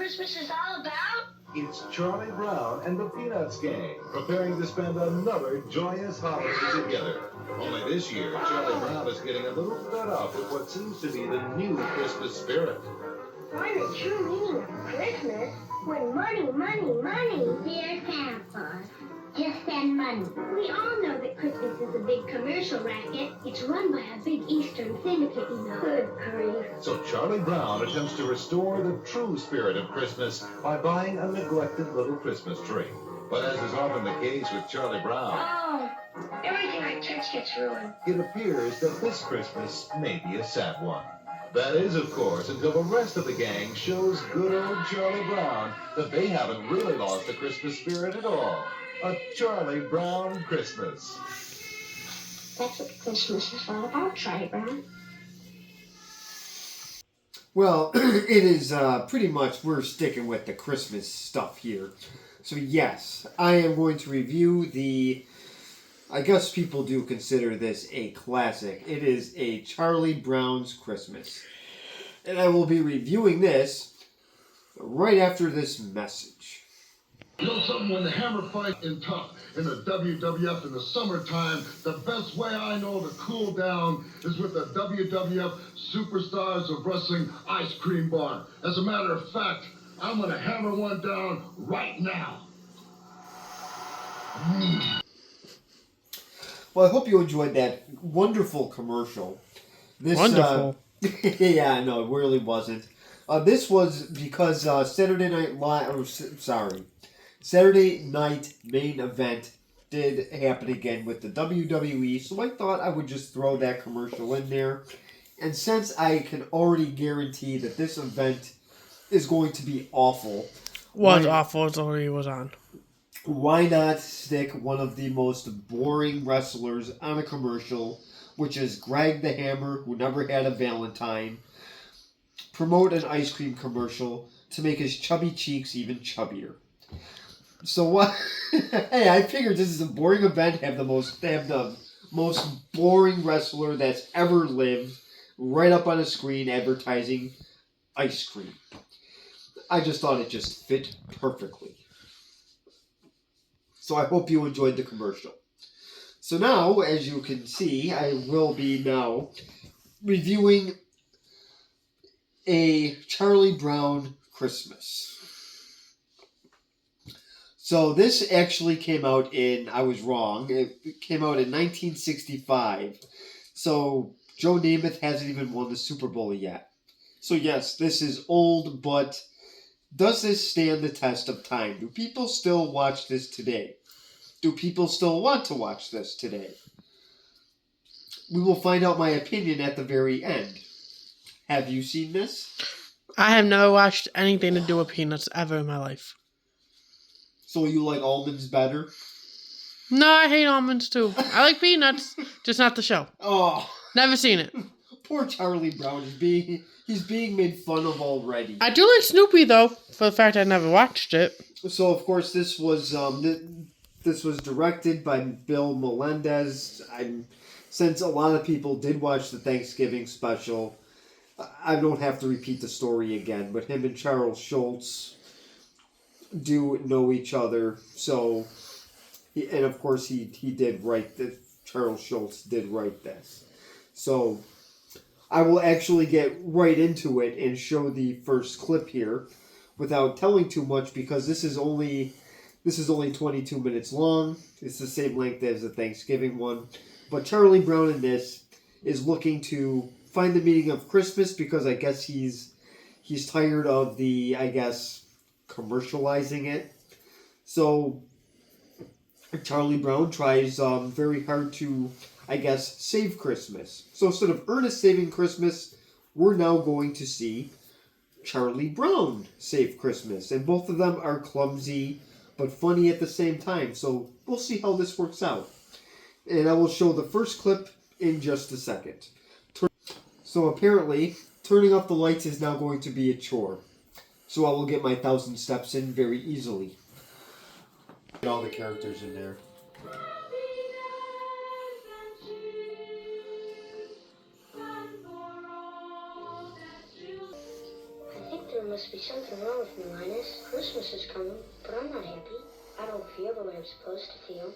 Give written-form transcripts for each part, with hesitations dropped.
Christmas is all about? It's Charlie Brown and the Peanuts Gang, preparing to spend another joyous holiday together. Only this year, Charlie Brown is getting a little fed up with what seems to be the new Christmas spirit. Find the true meaning of Christmas when money, money, money. Dear Santa Claus, just send money. We all know that Christmas is a big commercial racket. It's run by a big Eastern syndicate, you know. Good grief. So Charlie Brown attempts to restore the true spirit of Christmas by buying a neglected little Christmas tree. But as is often the case with Charlie Brown, Oh, everything I touch gets ruined. it appears that this Christmas may be a sad one. That is, of course, until the rest of the gang shows good old Charlie Brown that they haven't really lost the Christmas spirit at all. A Charlie Brown Christmas. That's what Christmas is all about, Charlie Brown. Well, it is pretty much, we're sticking with the Christmas stuff here. So yes, I am going to review I guess people do consider this a classic. It is a Charlie Brown's Christmas. And I will be reviewing this right after this message. You know something, when the hammer fight in tough in the WWF in the summertime, the best way I know to cool down is with the WWF Superstars of Wrestling Ice Cream Bar. As a matter of fact, I'm going to hammer one down right now. Well, I hope you enjoyed that wonderful commercial. Wonderful. Yeah, no, it really wasn't. This was because Saturday Night Main Event did happen again with the WWE, so I thought I would just throw that commercial in there. And since I can already guarantee that this event is going to be awful, Awful as already was on. why not stick one of the most boring wrestlers on a commercial, which is Greg the Hammer, who never had a Valentine, promote an ice cream commercial to make his chubby cheeks even chubbier. So what? Hey, I figured this is a boring event. Have the most boring wrestler that's ever lived right up on a screen advertising ice cream. I just thought it just fit perfectly. So I hope you enjoyed the commercial. So now, as you can see, I will be now reviewing a Charlie Brown Christmas. So this actually came out I was wrong, it came out in 1965. So Joe Namath hasn't even won the Super Bowl yet. So yes, this is old, but does this stand the test of time? Do people still watch this today? Do people still want to watch this today? We will find out my opinion at the very end. Have you seen this? I have never watched anything to do with peanuts ever in my life. So you like almonds better? No, I hate almonds too. I like peanuts, just not the show. Oh, Never seen it. poor Charlie Brown he's being made fun of already. I do like Snoopy though, for the fact I never watched it. So of course this was directed by Bill Melendez. Since a lot of people did watch the Thanksgiving special, I don't have to repeat the story again. But him and Charles Schultz do know each other. So, and of course he did write this. Charles Schultz did write this. So I will actually get right into it and show the first clip here without telling too much, because this is only 22 minutes long. It's the same length as the Thanksgiving one. But Charlie Brown in this is looking to find the meaning of Christmas, because I guess he's tired of commercializing it. So Charlie Brown tries very hard to, save Christmas. So instead of Ernest saving Christmas, we're now going to see Charlie Brown save Christmas. And both of them are clumsy but funny at the same time. So we'll see how this works out. And I will show the first clip in just a second. So apparently, turning off the lights is now going to be a chore. So I will get my 1,000 steps in very easily. Get all the characters in there. I think they're must be something wrong with me, Linus. Christmas is coming, but I'm not happy. I don't feel the way I'm supposed to feel.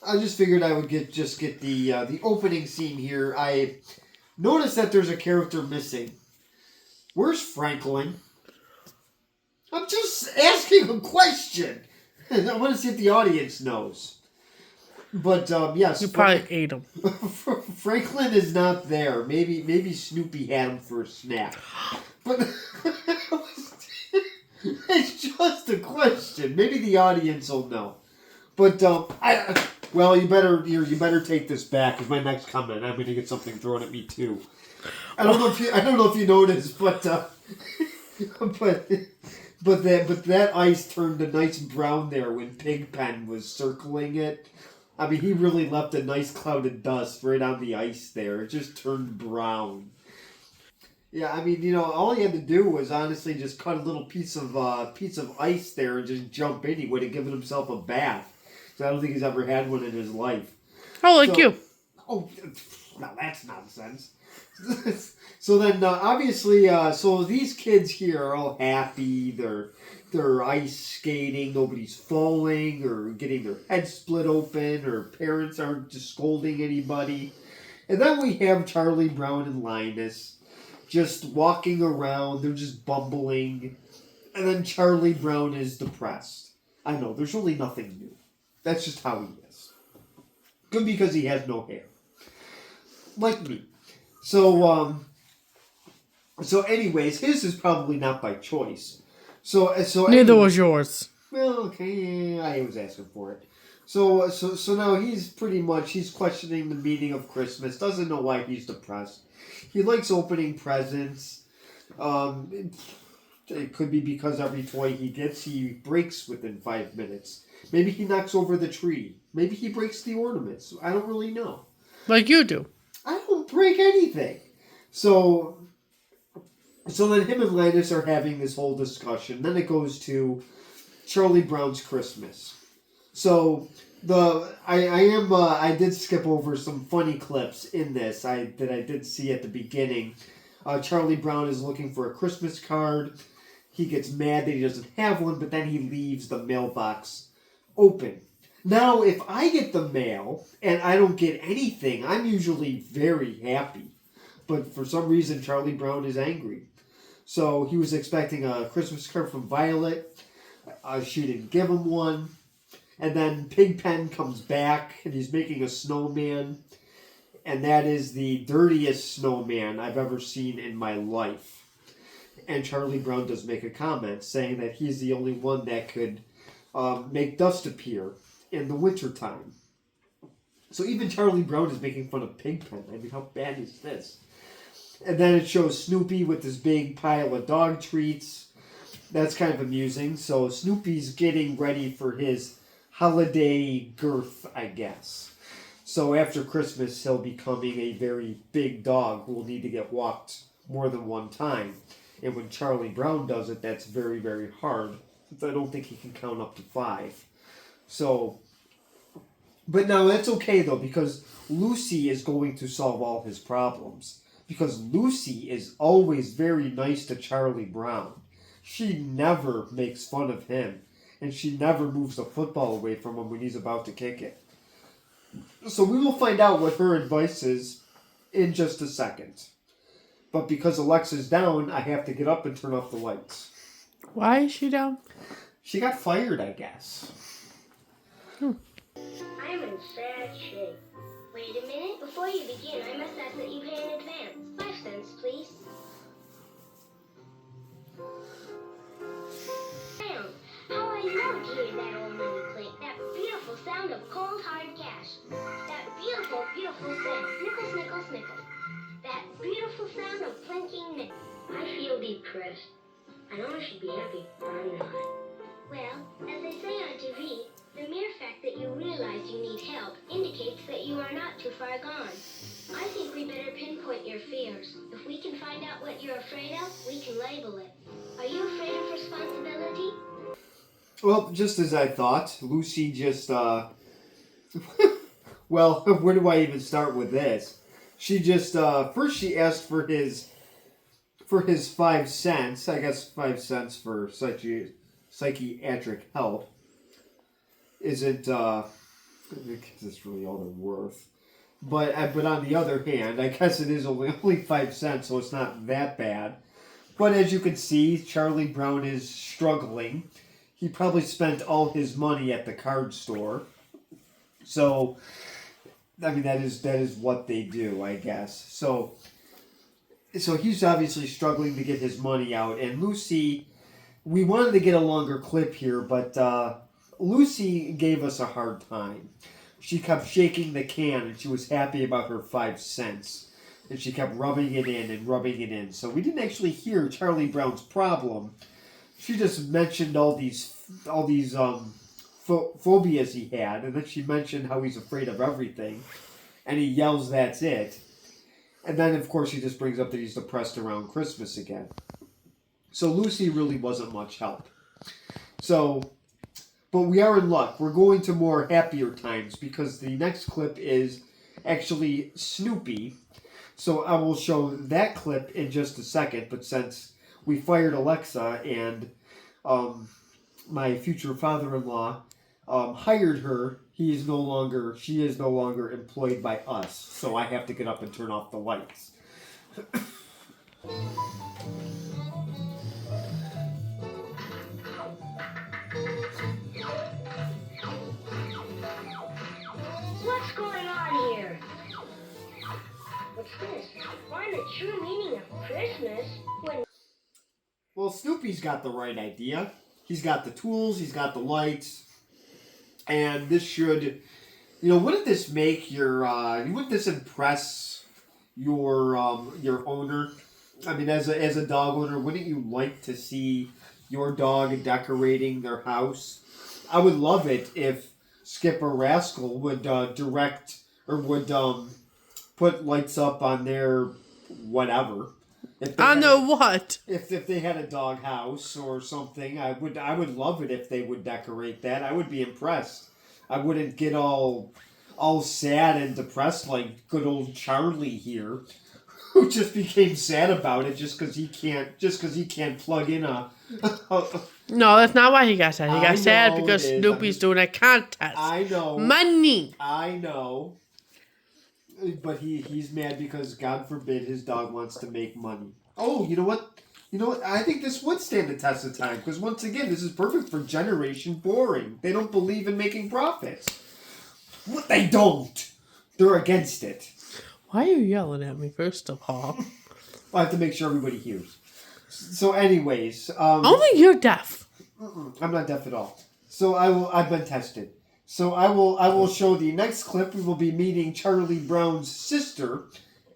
I just figured I would get the opening scene here. I noticed that there's a character missing. Where's Franklin? I'm just asking a question. I want to see if the audience knows. But yes, You probably ate him. Franklin is not there. Maybe Snoopy had him for a snack. But it's just a question. Maybe the audience will know. But you better take this back. Because my next comment, I'm going to get something thrown at me too. I don't know if you noticed, but that ice turned a nice brown there when Pigpen was circling it. I mean, he really left a nice cloud of dust right on the ice there. It just turned brown. Yeah, I mean, all he had to do was honestly just cut a little piece of ice there and just jump in. He would have given himself a bath. So I don't think he's ever had one in his life. Oh, like you. Oh, now that's nonsense. So then, obviously, so these kids here are all happy. They're ice skating. Nobody's falling or getting their heads split open, or parents aren't just scolding anybody. And then we have Charlie Brown and Linus just walking around. They're just bumbling. And then Charlie Brown is depressed. I know, there's really nothing new. That's just how he is. Good, because he has no hair. Like me. So anyways, his is probably not by choice. So Neither was yours. Well, okay, I was asking for it. So now he's questioning the meaning of Christmas. Doesn't know why he's depressed. He likes opening presents. It could be because every toy he gets, he breaks within 5 minutes. Maybe he knocks over the tree. Maybe he breaks the ornaments. I don't really know. Like you do. I don't break anything. So then him and Linus are having this whole discussion. Then it goes to Charlie Brown's Christmas. So I did skip over some funny clips in this that I did see at the beginning. Charlie Brown is looking for a Christmas card. He gets mad that he doesn't have one, but then he leaves the mailbox open. Now, if I get the mail and I don't get anything, I'm usually very happy. But for some reason, Charlie Brown is angry. So he was expecting a Christmas card from Violet. She didn't give him one. And then Pigpen comes back and he's making a snowman. And that is the dirtiest snowman I've ever seen in my life. And Charlie Brown does make a comment saying that he's the only one that could make dust appear in the wintertime. So even Charlie Brown is making fun of Pigpen. I mean, how bad is this? And then it shows Snoopy with this big pile of dog treats. That's kind of amusing. So Snoopy's getting ready for his holiday girth, I guess. So after Christmas, he'll be becoming a very big dog who will need to get walked more than one time. And when Charlie Brown does it, that's very, very hard. Since I don't think he can count up to 5. So, but now that's okay though, because Lucy is going to solve all his problems. Because Lucy is always very nice to Charlie Brown. She never makes fun of him. And she never moves the football away from him when he's about to kick it. So we will find out what her advice is in just a second. But because Alexa's down, I have to get up and turn off the lights. Why is she down? She got fired, I guess. I'm in sad shape. Wait a minute. Before you begin, I must ask that you pay in advance. 5 cents, please. Damn. How I love to hear that old money clink. That beautiful sound of cold, hard cash. That beautiful, beautiful sound. Nickels, nickels, nickels. That beautiful sound of clinking nickels. I feel depressed. I know I should be happy, but I'm not. Well, as they say on TV, the mere fact that you realize you need help indicates that you are not too far gone. I think we better pinpoint your fears. If we can find out what you're afraid of, we can label it. Are you afraid of responsibility? Well, just as I thought, Lucy just, well, where do I even start with this? She just, first she asked for his for his 5 cents. I guess 5 cents for psychiatric help isn't, I guess it's really all they're worth. But on the other hand, I guess it is only 5 cents, so it's not that bad. But as you can see, Charlie Brown is struggling. He probably spent all his money at the card store. So, I mean, that is what they do, I guess. So he's obviously struggling to get his money out. And Lucy, we wanted to get a longer clip here, but Lucy gave us a hard time. She kept shaking the can, and she was happy about her 5 cents. And she kept rubbing it in and rubbing it in. So we didn't actually hear Charlie Brown's problem. She just mentioned all these phobias he had, and then she mentioned how he's afraid of everything, and he yells, "That's it." And then, of course, he just brings up that he's depressed around Christmas again. So Lucy really wasn't much help. But we are in luck. We're going to more happier times because the next clip is actually Snoopy. So I will show that clip in just a second, but since we fired Alexa and my future father-in-law hired her, she is no longer employed by us. So I have to get up and turn off the lights. What's going on here? What's this? Find the true meaning of Christmas when... Well, Snoopy's got the right idea. He's got the tools, he's got the lights, and this should, wouldn't this make wouldn't this impress your owner? I mean, as a dog owner, wouldn't you like to see your dog decorating their house? I would love it if Skipper Rascal would direct or would put lights up on their whatever. I know what. If they had a dog house or something, I would love it if they would decorate that. I would be impressed. I wouldn't get all sad and depressed like good old Charlie here, who just became sad about it just because he can't plug in a. No, that's not why he got sad. He got sad know because it is. Snoopy's doing a contest. I know. Money. I know. But he's mad because, God forbid, his dog wants to make money. Oh, you know what? I think this would stand the test of time. Because, once again, this is perfect for Generation Boring. They don't believe in making profits. What? They don't. They're against it. Why are you yelling at me, first of all? I have to make sure everybody hears. So, anyways. Only you're deaf. I'm not deaf at all. So, I've been tested. So I will show the next clip. We will be meeting Charlie Brown's sister,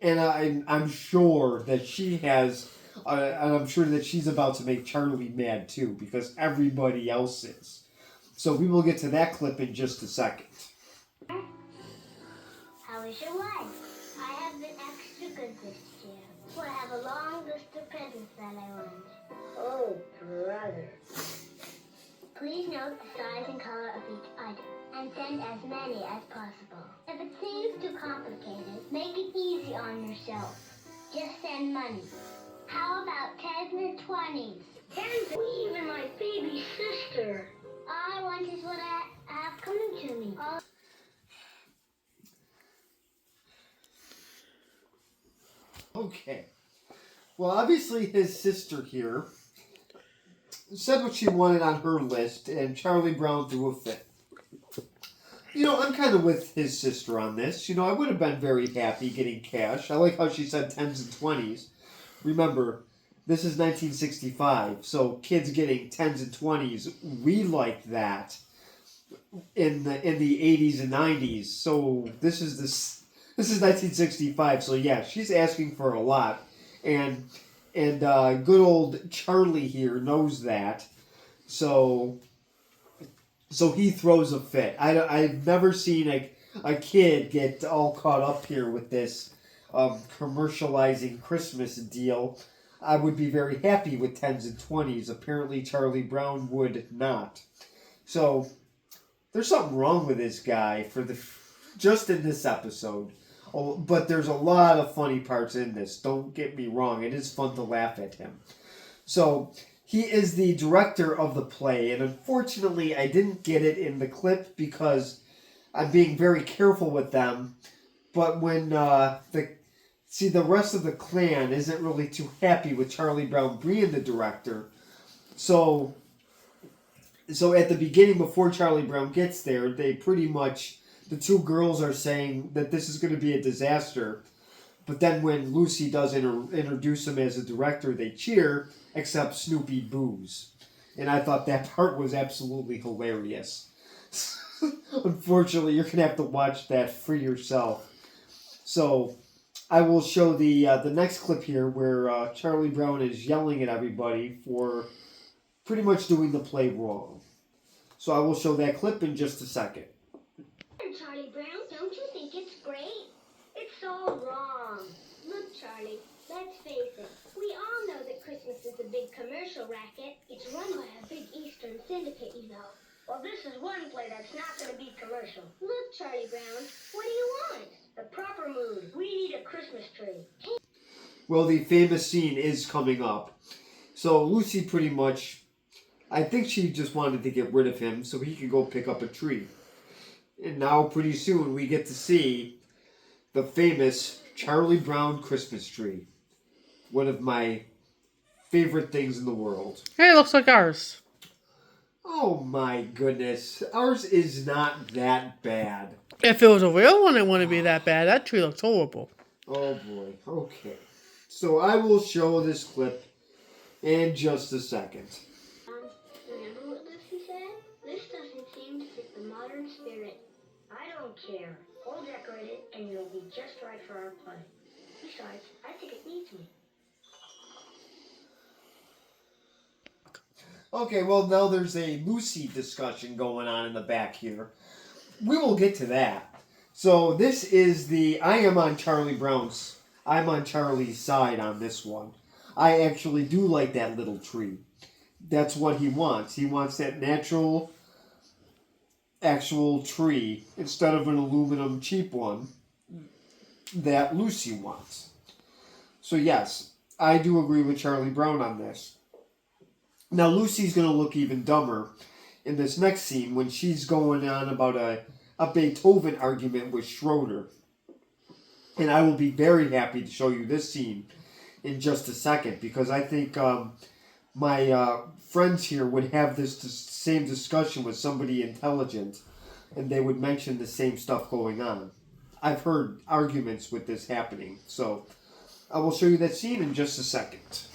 and I'm sure that she has, and I'm sure that she's about to make Charlie mad too, because everybody else is. So we will get to that clip in just a second. How is your wife? I have been extra good this year. So I have a long list of presents that I want. Oh, brother. Please note the size and color of each item, and send as many as possible. If it seems too complicated, make it easy on yourself. Just send money. How about 10s and 20s? 10s? Even my baby sister. All I want is what I have coming to me. Okay. Well, obviously his sister here said what she wanted on her list, and Charlie Brown threw a fit. I'm kind of with his sister on this. I would have been very happy getting cash. I like how she said 10s and 20s. Remember, this is 1965, so kids getting 10s and 20s, we liked that in the 80s and 90s. So this is 1965. So yeah, she's asking for a lot, and good old Charlie here knows that, so he throws a fit. I've never seen a kid get all caught up here with this commercializing Christmas deal. I would be very happy with 10s and 20s. Apparently Charlie Brown would not. So there's something wrong with this guy just in this episode. Oh, but there's a lot of funny parts in this. Don't get me wrong. It is fun to laugh at him. So he is the director of the play, and unfortunately, I didn't get it in the clip because I'm being very careful with them. But when the rest of the clan isn't really too happy with Charlie Brown being the director, so at the beginning, before Charlie Brown gets there, they pretty much, the two girls are saying that this is going to be a disaster. But then when Lucy does introduce him as a director, they cheer, except Snoopy boos. And I thought that part was absolutely hilarious. Unfortunately, you're going to have to watch that for yourself. So I will show the next clip here where Charlie Brown is yelling at everybody for pretty much doing the play wrong. So I will show that clip in just a second. Charlie Brown, don't you think it's great? It's so wrong. Look, Charlie, let's face it. We all know that Christmas is a big commercial racket. It's run by a big Eastern syndicate, you know. Well, this is one play that's not going to be commercial. Look, Charlie Brown, what do you want? The proper mood. We need a Christmas tree. Well, the famous scene is coming up. So Lucy pretty much, I think she just wanted to get rid of him so he could go pick up a tree. And now pretty soon we get to see the famous Charlie Brown Christmas tree. One of my favorite things in the world. Hey, it looks like ours. Oh my goodness. Ours is not that bad. If it was a real one, it wouldn't be that bad. That tree looks horrible. Oh boy. Okay. So I will show this clip in just a second. Remember what Lucy said? This doesn't seem to fit the modern spirit. I don't care. We'll decorate it, and it'll be just right for our play. Besides, I think it needs me. Okay, well now there's a Lucy discussion going on in the back here. We will get to that. So this is I'm on Charlie's side on this one. I actually do like that little tree. That's what he wants. He wants that natural, actual tree instead of an aluminum cheap one that Lucy wants. So yes, I do agree with Charlie Brown on this. Now Lucy's going to look even dumber in this next scene when she's going on about a Beethoven argument with Schroeder. And I will be very happy to show you this scene in just a second because I think my friends here would have this same discussion with somebody intelligent and they would mention the same stuff going on. I've heard arguments with this happening. So I will show you that scene in just a second.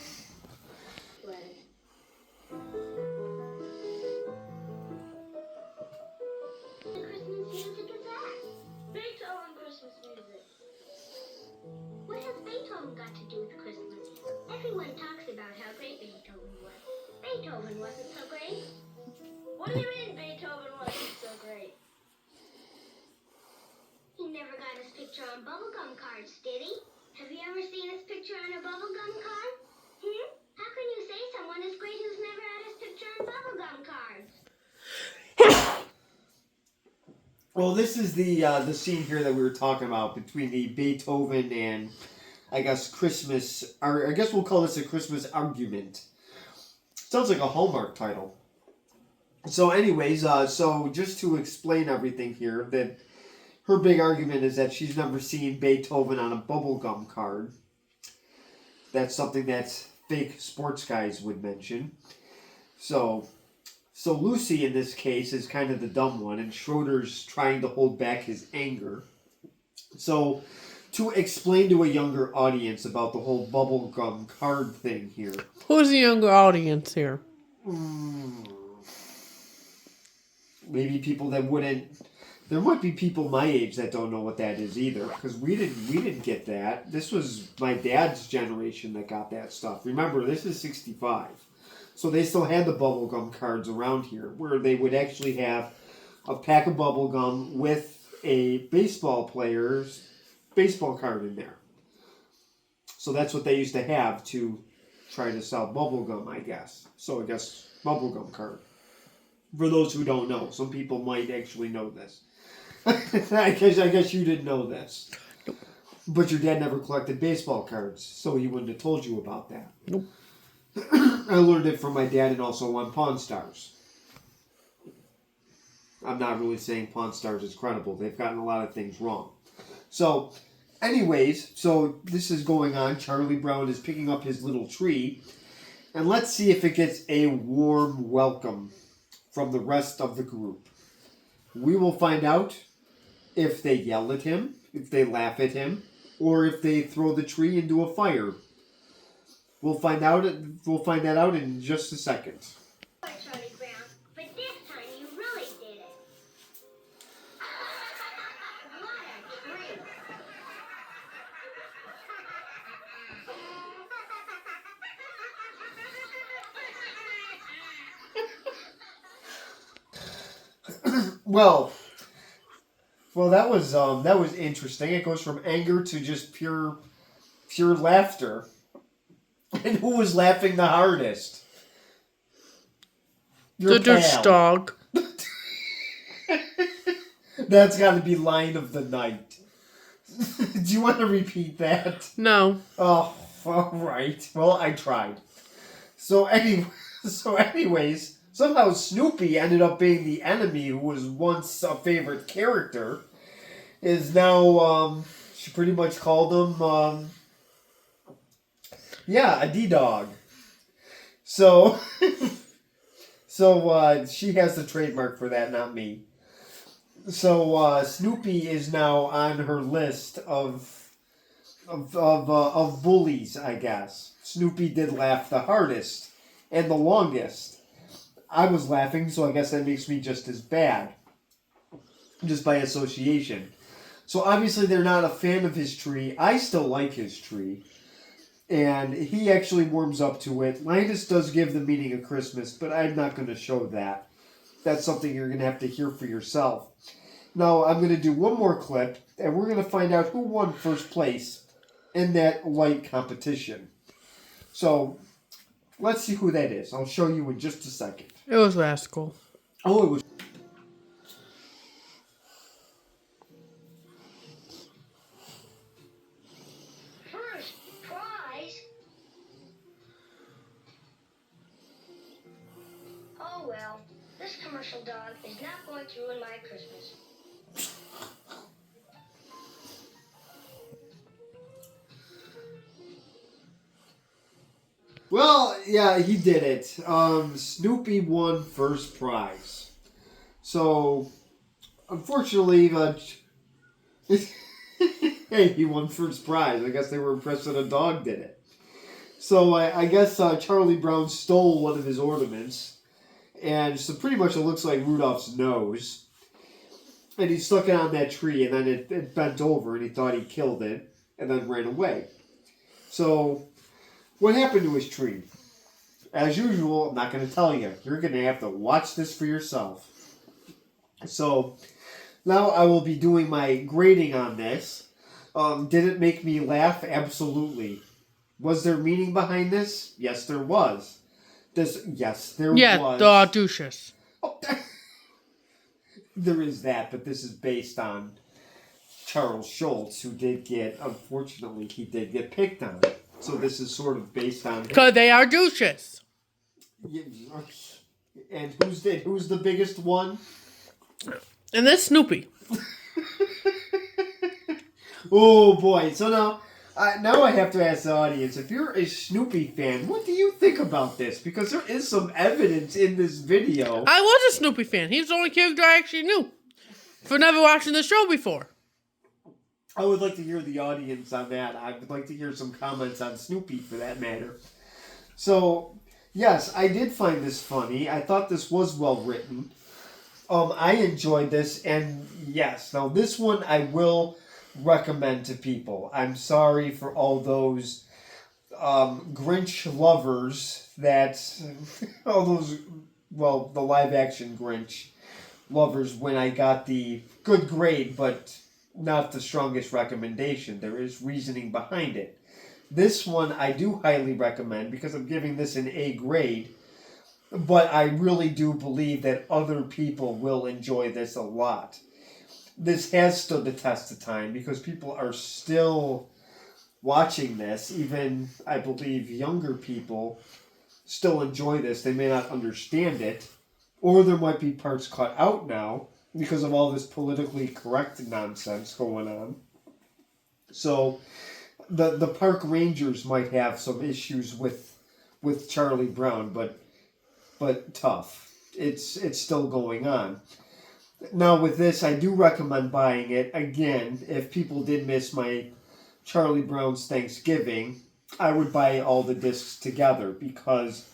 Christmas music is that? Beethoven Christmas music. What has Beethoven got to do with Christmas? Everyone talks about how great Beethoven was. Beethoven wasn't so great. What do you mean Beethoven wasn't so great? He never got his picture on bubblegum cards, did he? Have you ever seen his picture on a bubblegum card? How can you say someone is great who's never had his picture on bubblegum cards? Well, this is the scene here that we were talking about between the Beethoven and, I guess, Christmas, or I guess we'll call this a Christmas argument. Sounds like a Hallmark title. So anyways, so just to explain everything here, that her big argument is that she's never seen Beethoven on a bubblegum card. That's something that fake sports guys would mention. So Lucy, in this case, is kind of the dumb one, and Schroeder's trying to hold back his anger. So, to explain to a younger audience about the whole bubblegum card thing here. Who's the younger audience here? Maybe people that wouldn't... There might be people my age that don't know what that is either, because we didn't get that. This was my dad's generation that got that stuff. Remember, this is 65. So they still had the bubblegum cards around here, where they would actually have a pack of bubblegum with a baseball player's baseball card in there. So that's what they used to have to try to sell bubblegum, I guess. So I guess bubblegum card. For those who don't know, some people might actually know this. I guess you didn't know this. Nope. But your dad never collected baseball cards, so he wouldn't have told you about that. Nope. I learned it from my dad and also on Pawn Stars. I'm not really saying Pawn Stars is credible. They've gotten a lot of things wrong. So, anyways, so this is going on. Charlie Brown is picking up his little tree. And let's see if it gets a warm welcome from the rest of the group. We will find out if they yell at him, if they laugh at him, or if they throw the tree into a fire. We'll find that out in just a second. Charlie Brown, but this time you really did it. What a treat. Well, that was interesting. It goes from anger to just pure laughter. And who was laughing the hardest? Your The douche pal. dog. That's got to be line of the night. Do you want to repeat that? No. Oh, all right. Well, I tried. So anyways, somehow Snoopy ended up being the enemy who was once a favorite character. Is now, she pretty much called him, a D-dog. So, she has the trademark for that, not me. So, Snoopy is now on her list of bullies, I guess. Snoopy did laugh the hardest and the longest. I was laughing, so I guess that makes me just as bad. Just by association. So obviously they're not a fan of his tree. I still like his tree. And he actually warms up to it. Linus does give the meaning of Christmas, but I'm not going to show that. That's something you're going to have to hear for yourself. Now, I'm going to do one more clip, and we're going to find out who won first place in that light competition. So, let's see who that is. I'll show you in just a second. It was Rascal. Oh, it was... First prize? Oh well, this commercial dog is not going to ruin my Christmas. Well, yeah, he did it. Snoopy won first prize. So, unfortunately, hey, he won first prize. I guess they were impressed that a dog did it. So, I guess Charlie Brown stole one of his ornaments. And so pretty much it looks like Rudolph's nose. And he stuck it on that tree, and then it bent over, and he thought he killed it, and then ran away. So... what happened to his tree? As usual, I'm not going to tell you. You're going to have to watch this for yourself. So, now I will be doing my grading on this. Did it make me laugh? Absolutely. Was there meaning behind this? Yes, there was. Yes, there Yeah, was. the douches. Oh, there is that, but this is based on Charles Schultz, who did get, unfortunately, he did get picked on. So this is sort of based on... Because they are douches. And who's the biggest one? And that's Snoopy. Oh boy! So now I have to ask the audience: if you're a Snoopy fan, what do you think about this? Because there is some evidence in this video. I was a Snoopy fan. He's the only character I actually knew. For never watching the show before. I would like to hear the audience on that. I would like to hear some comments on Snoopy, for that matter. So, yes, I did find this funny. I thought this was well written. I enjoyed this, and yes, now this one I will recommend to people. I'm sorry for all those Grinch lovers that the live action Grinch lovers when I got the good grade, but not the strongest recommendation. There is reasoning behind it. This one I do highly recommend because I'm giving this an A grade, but I really do believe that other people will enjoy this a lot. this has stood the test of time because people are still watching this. Even, I believe, younger people still enjoy this. They may not understand it, or there might be parts cut out now because of all this politically correct nonsense going on. So the park rangers might have some issues with Charlie Brown, but tough. It's still going on. Now with this, I do recommend buying it. Again, if people did miss my Charlie Brown's Thanksgiving, I would buy all the discs together because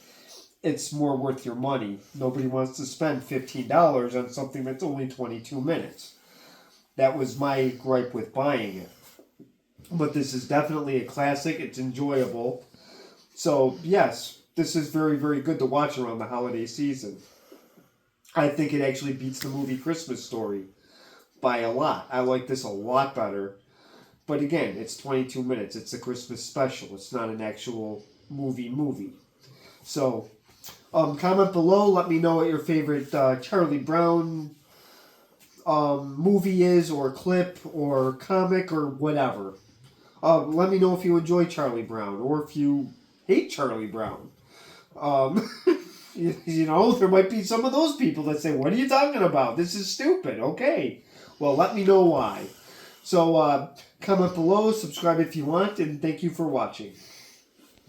it's more worth your money. Nobody wants to spend $15 on something that's only 22 minutes. That was my gripe with buying it. But this is definitely a classic. It's enjoyable. So, yes, this is very, very good to watch around the holiday season. I think it actually beats the movie Christmas Story by a lot. I like this a lot better. But again, it's 22 minutes. It's a Christmas special. It's not an actual movie. So, comment below. Let me know what your favorite Charlie Brown movie is, or clip, or comic, or whatever. Let me know if you enjoy Charlie Brown, or if you hate Charlie Brown. You know, there might be some of those people that say, what are you talking about? This is stupid. Okay. Well, let me know why. So, comment below, subscribe if you want, and thank you for watching.